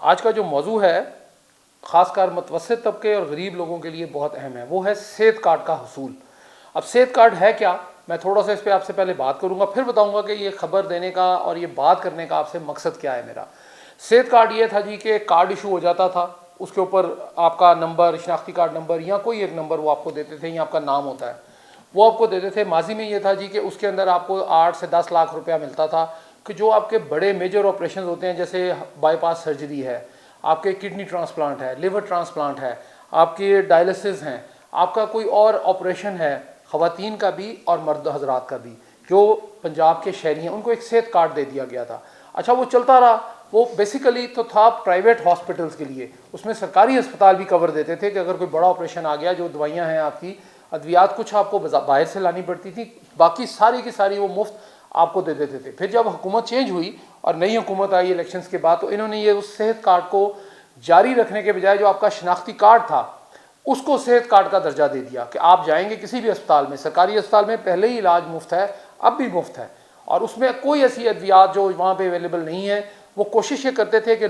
آج کا جو موضوع ہے خاص کر متوسط طبقے اور غریب لوگوں کے لیے بہت اہم ہے، وہ ہے صحت کارڈ کا حصول۔ اب صحت کارڈ ہے کیا، میں تھوڑا سا اس پہ آپ سے پہلے بات کروں گا، پھر بتاؤں گا کہ یہ خبر دینے کا اور یہ بات کرنے کا آپ سے مقصد کیا ہے میرا۔ صحت کارڈ یہ تھا جی کہ کارڈ ایشو ہو جاتا تھا، اس کے اوپر آپ کا نمبر، شناختی کارڈ نمبر یا کوئی ایک نمبر وہ آپ کو دیتے تھے، یا آپ کا نام ہوتا ہے وہ آپ کو دیتے تھے۔ ماضی میں یہ تھا جی کہ اس کے اندر آپ کو 8 سے 10 لاکھ روپیہ ملتا تھا کہ جو آپ کے بڑے میجر آپریشن ہوتے ہیں، جیسے بائی پاس سرجری ہے، آپ کے کڈنی ٹرانسپلانٹ ہے، لیور ٹرانسپلانٹ ہے، آپ کے ڈائلسس ہیں، آپ کا کوئی اور آپریشن ہے، خواتین کا بھی اور مرد حضرات کا بھی، جو پنجاب کے شہری ہیں ان کو ایک صحت کارڈ دے دیا گیا تھا۔ اچھا وہ چلتا رہا، وہ بیسیکلی تو تھا پرائیویٹ ہاسپٹلس کے لیے، اس میں سرکاری ہسپتال بھی کور دیتے تھے کہ اگر کوئی بڑا آپریشن آ گیا، جو دوائیاں ہیں آپ کی، ادویات کچھ آپ کو باہر سے لانی پڑتی تھی، باقی ساری کی ساری وہ مفت آپ کو دے دیتے تھے۔ پھر جب حکومت چینج ہوئی اور نئی حکومت آئی الیکشنز کے بعد، تو انہوں نے یہ اس صحت کارڈ کو جاری رکھنے کے بجائے جو آپ کا شناختی کارڈ تھا اس کو صحت کارڈ کا درجہ دے دیا کہ آپ جائیں گے کسی بھی اسپتال میں، سرکاری اسپتال میں پہلے ہی علاج مفت ہے، اب بھی مفت ہے، اور اس میں کوئی ایسی ادویات جو وہاں پہ اویلیبل نہیں ہے، وہ کوشش یہ کرتے تھے کہ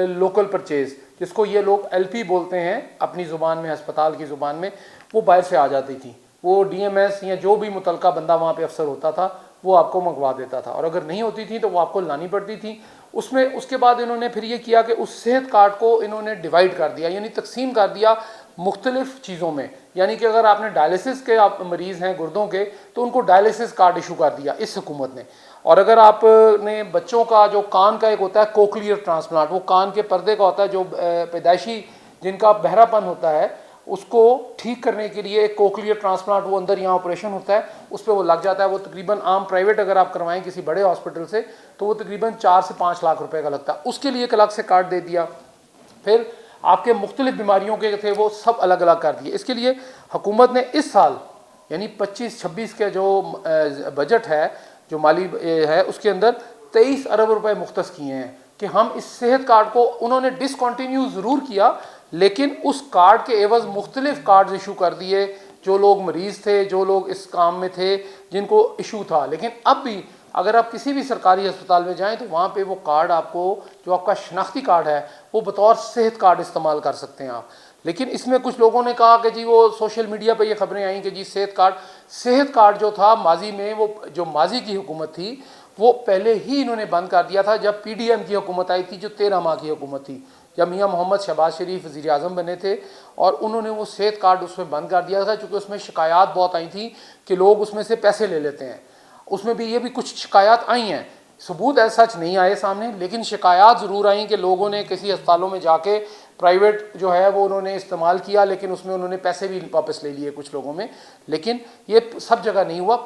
لوکل پرچیز، جس کو یہ لوگ ایل پی بولتے ہیں اپنی زبان میں، ہسپتال کی زبان میں، وہ باہر سے آ جاتی تھی، وہ ڈی ایم ایس یا جو بھی متعلقہ بندہ وہاں پہ افسر ہوتا تھا وہ آپ کو منگوا دیتا تھا، اور اگر نہیں ہوتی تھی تو وہ آپ کو لانی پڑتی تھی۔ اس کے بعد انہوں نے پھر یہ کیا کہ اس صحت کارڈ کو انہوں نے ڈیوائڈ کر دیا، یعنی تقسیم کر دیا مختلف چیزوں میں، یعنی کہ اگر آپ نے ڈائلسس کے آپ مریض ہیں گردوں کے، تو ان کو ڈائلسس کارڈ ایشو کر دیا اس حکومت نے۔ اور اگر آپ نے بچوں کا جو کان کا ایک ہوتا ہے کوکلیئر ٹرانسپلانٹ، وہ کان کے پردے کا ہوتا ہے، جو پیدائشی جن کا بہرا پن ہوتا ہے اس کو ٹھیک کرنے کے لیے ایک کوکلیئر ٹرانسپلانٹ، وہ اندر یہاں آپریشن ہوتا ہے، اس پہ وہ لگ جاتا ہے، وہ تقریباً عام پرائیویٹ اگر آپ کروائیں کسی بڑے ہاسپٹل سے تو وہ تقریباً 4 سے 5 لاکھ روپے کا لگتا ہے، اس کے لیے ایک الگ سے کارڈ دے دیا۔ پھر آپ کے مختلف بیماریوں کے تھے وہ سب الگ الگ کر دیے۔ اس کے لیے حکومت نے اس سال یعنی 25-26 کے جو بجٹ ہے، جو مالی ہے، اس کے اندر 23 ارب روپے مختص کیے ہیں کہ ہم اس صحت کارڈ کو، انہوں نے ڈسکنٹینیو ضرور کیا لیکن اس کارڈ کے عوض مختلف کارڈز ایشو کر دیے، جو لوگ مریض تھے، جو لوگ اس کام میں تھے، جن کو ایشو تھا۔ لیکن اب بھی اگر آپ کسی بھی سرکاری ہسپتال میں جائیں تو وہاں پہ وہ کارڈ آپ کو، جو آپ کا شناختی کارڈ ہے، وہ بطور صحت کارڈ استعمال کر سکتے ہیں آپ۔ لیکن اس میں کچھ لوگوں نے کہا کہ جی وہ سوشل میڈیا پہ یہ خبریں آئیں کہ جی صحت کارڈ جو تھا ماضی میں، وہ جو ماضی کی حکومت تھی وہ پہلے ہی انہوں نے بند کر دیا تھا، جب پی ڈی ایم کی حکومت آئی تھی، جو 13 ماہ کی حکومت تھی، جب میاں محمد شہباز شریف وزیر اعظم بنے تھے، اور انہوں نے وہ صحت کارڈ اس میں بند کر دیا تھا، چونکہ اس میں شکایات بہت آئی تھیں کہ لوگ اس میں سے پیسے لے لیتے ہیں۔ اس میں بھی یہ بھی کچھ شکایات آئی ہیں، ثبوت ایسا سچ نہیں آئے سامنے، لیکن شکایات ضرور آئیں کہ لوگوں نے کسی ہسپتالوں میں جا کے پرائیویٹ جو ہے وہ انہوں نے استعمال کیا، لیکن اس میں انہوں نے پیسے بھی واپس لے لیے کچھ لوگوں میں، لیکن یہ سب جگہ نہیں ہوا،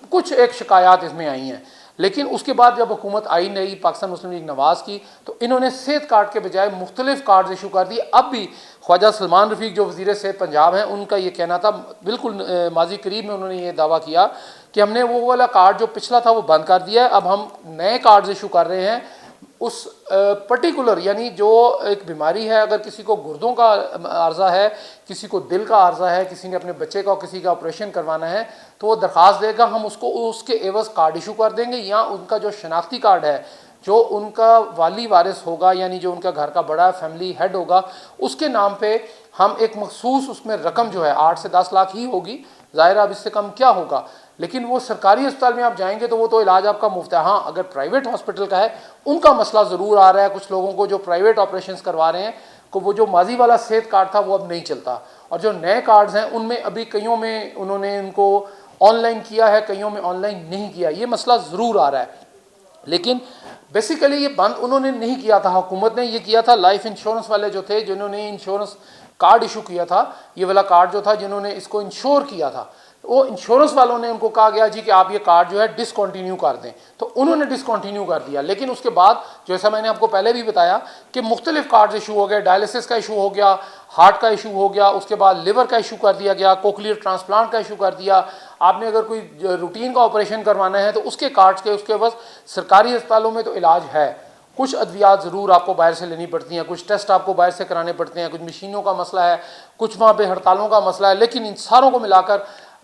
کچھ ایک شکایات اس میں آئی ہیں۔ لیکن اس کے بعد جب حکومت آئی نئی پاکستان مسلم لیگ نواز کی، تو انہوں نے صحت کارڈ کے بجائے مختلف کارڈز ایشو کر دیے۔ اب بھی خواجہ سلمان رفیق جو وزیر صحت پنجاب ہیں، ان کا یہ کہنا تھا، بالکل ماضی قریب میں انہوں نے یہ دعویٰ کیا کہ ہم نے وہ والا کارڈ جو پچھلا تھا وہ بند کر دیا ہے، اب ہم نئے کارڈز ایشو کر رہے ہیں اس پرٹیکولر، یعنی جو ایک بیماری ہے، اگر کسی کو گردوں کا عارضہ ہے، کسی کو دل کا عارضہ ہے، کسی نے اپنے بچے کا کسی کا آپریشن کروانا ہے، تو وہ درخواست دے گا، ہم اس کو اس کے عوض کارڈ ایشو کر دیں گے، یا ان کا جو شناختی کارڈ ہے، جو ان کا والی وارث ہوگا، یعنی جو ان کا گھر کا بڑا فیملی ہیڈ ہوگا، اس کے نام پہ ہم ایک مخصوص اس میں رقم جو ہے 8 سے 10 لاکھ ہی ہوگی، ظاہر اب اس سے کم کیا ہوگا، لیکن وہ سرکاری اسپتال میں آپ جائیں گے تو وہ تو علاج آپ کا مفت ہے۔ ہاں اگر پرائیویٹ ہاسپٹل کا ہے، ان کا مسئلہ ضرور آ رہا ہے، کچھ لوگوں کو جو پرائیویٹ آپریشنز کروا رہے ہیں کو وہ جو ماضی والا صحت کارڈ تھا وہ اب نہیں چلتا، اور جو نئے کارڈز ہیں ان میں ابھی کئیوں میں انہوں نے ان کو آن لائن کیا ہے، کئیوں میں آن لائن نہیں کیا، یہ مسئلہ ضرور آ رہا ہے۔ لیکن بیسیکلی یہ بند انہوں نے نہیں کیا تھا، حکومت نے یہ کیا تھا، لائف انشورنس والے جو تھے، جنہوں نے انشورنس کارڈ ایشو کیا تھا، یہ والا کارڈ جو تھا، جنہوں نے اس کو انشور کیا تھا، وہ انشورنس والوں نے ان کو کہا گیا جی کہ آپ یہ کارڈ جو ہے ڈسکنٹینیو کر دیں، تو انہوں نے ڈسکنٹینیو کر دیا۔ لیکن اس کے بعد جیسا میں نے آپ کو پہلے بھی بتایا کہ مختلف کارڈز ایشو ہو گئے، ڈائلسس کا ایشو ہو گیا، ہارٹ کا ایشو ہو گیا، اس کے بعد لیور کا ایشو کر دیا گیا، کوکلیئر ٹرانسپلانٹ کا ایشو کر دیا۔ آپ نے اگر کوئی روٹین کا آپریشن کروانا ہے تو اس کے کارڈز کے، اس کے بس سرکاری اسپتالوں میں تو علاج ہے، کچھ ادویات ضرور آپ کو باہر سے لینی پڑتی ہیں، کچھ ٹیسٹ آپ کو باہر سے کرانے پڑتے ہیں، کچھ مشینوں کا مسئلہ ہے، کچھ وہاں پہ ہڑتالوں کا مسئلہ ہے، لیکن ان ساروں کو ملا کر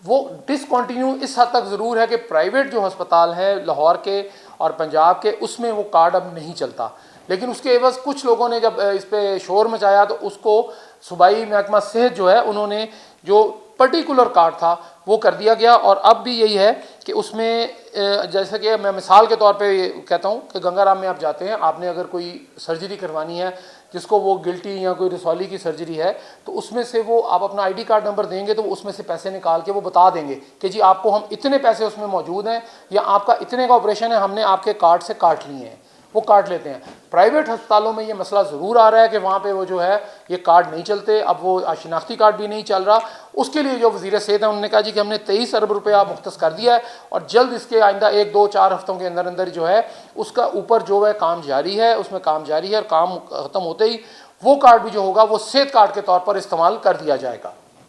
وہ ڈسکنٹینیو اس حد تک ضرور ہے کہ پرائیویٹ جو ہسپتال ہے لاہور کے اور پنجاب کے، اس میں وہ کارڈ اب نہیں چلتا۔ لیکن اس کے عوض کچھ لوگوں نے جب اس پہ شور مچایا تو اس کو صوبائی محکمہ صحت جو ہے انہوں نے جو پرٹیکولر کارڈ تھا وہ کر دیا گیا، اور اب بھی یہی ہے کہ اس میں جیسے کہ میں مثال کے طور پہ کہتا ہوں کہ گنگا رام میں آپ جاتے ہیں، آپ نے اگر کوئی سرجری کروانی ہے جس کو وہ گلٹی یا کوئی رسولی کی سرجری ہے، تو اس میں سے وہ آپ اپنا آئی ڈی کارڈ نمبر دیں گے تو وہ اس میں سے پیسے نکال کے وہ بتا دیں گے کہ جی آپ کو ہم اتنے پیسے اس میں موجود ہیں، یا آپ کا اتنے کا آپریشن ہے، ہم نے آپ کے کارڈ سے کاٹ لیے ہیں، وہ کاٹ لیتے ہیں۔ پرائیویٹ ہسپتالوں میں یہ مسئلہ ضرور آ رہا ہے کہ وہاں پہ وہ جو ہے یہ کارڈ نہیں چلتے، اب وہ شناختی کارڈ بھی نہیں چل رہا۔ اس کے لیے جو وزیر صحت ہیں انہوں نے کہا جی کہ ہم نے 23 ارب روپیہ مختص کر دیا ہے، اور جلد اس کے آئندہ 1 2 4 ہفتوں کے اندر اندر جو ہے اس کا اوپر جو ہے کام جاری ہے، اس میں کام جاری ہے، اور کام ختم ہوتے ہی وہ کارڈ بھی جو ہوگا وہ صحت کارڈ کے طور پر استعمال کر دیا جائے گا۔